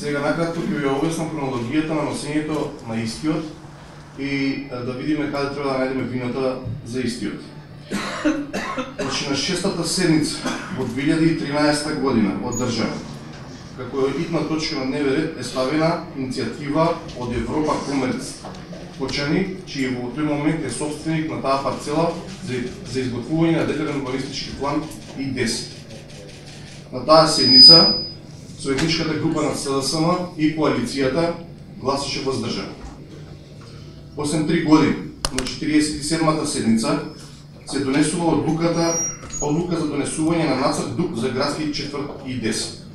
Сега накратко ќе ви објаснам хронологијата на носењето на истиот и да видиме каде треба да најдеме вината за истиот. Значи на 6-та седница во 2013 година одржана, како итна точка на дневен ред е ставена иницијатива од Европа Комерц Кочани, чиј во тој момент е собственик на таа парцела за изготвување на детален урбанистички план И10. На таа седница советничката група на СДСМ и коалицијата гласаше воздржано. Осем 3 години, на 47-та седница, се донесува одлука за донесување на нацрт ДУП за градски четврт И10.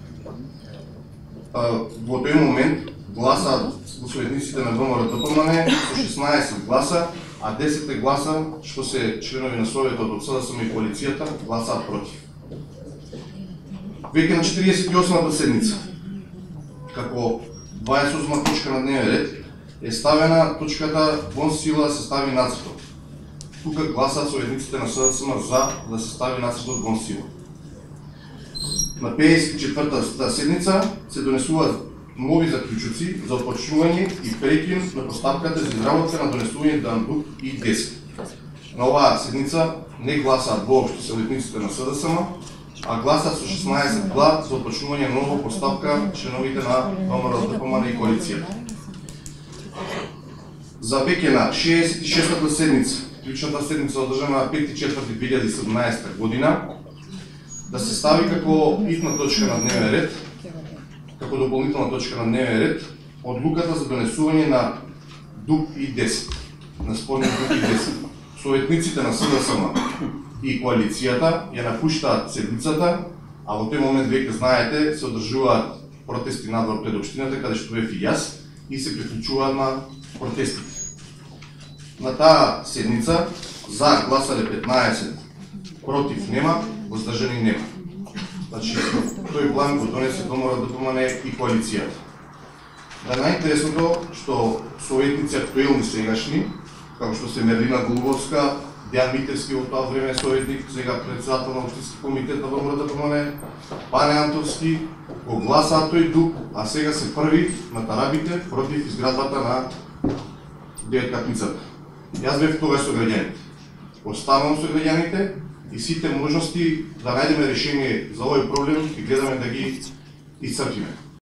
Во тој момент гласаат во советниците на ВМРО-ДПМН со 16 гласа, а 10 гласа, што се членови на Советот од СДСМ и коалицијата, гласаат против. Веќе на 48-та седница, како 28-та точка на дневен ред, е ставена точката вон сила се стави нацртот. Тука гласаат советниците на СДСМ за да се стави нацртот вон сила. На 54-та седница се донесуваат нови заклучоци за отпочнување и прекин на поставката за изработка на донесување на ДУП И10. На оваа седница не гласаат воопшто советниците на СДСМ, а гласаат со 16 гласа за отпочнување на нова поставка членовите на ВМРО-ДПМН и коалицијата. За веќе на 66-та седница, клучната седница одржана на 5.4.2017 година, да се стави како итна точка на дневен ред, како дополнителна точка на дневен ред, одлуката за донесување на ДУП И10, на спорниот ДУП И10. Советниците на СДСМ и коалицијата ја напуштаат седницата, а во тој момент веќе знаете се одржуваат протести надвор пред општината, каде што бев и јас, и се приклучуваат на протестите. На таа седница за гласале 15, против нема, воздржани нема. Значи, тој план го донесе ВМРО-ДПМН и коалицијата. Да најинтересното што советници актуелни сегашни, како што се Мерлина Голубовска, Дејан Митевски во тоа време советник, сега председател на општински комитет на ВМРО-ДПМН, Пане Антовски, го гласаат тој ДУП, а сега се први на тарабите против изградбата на деветкатницата. Јас бев тогаш со граѓаните. Оставам со граѓаните и сите можности да најдеме решение за овој проблем и гледаме да ги исцрпиме.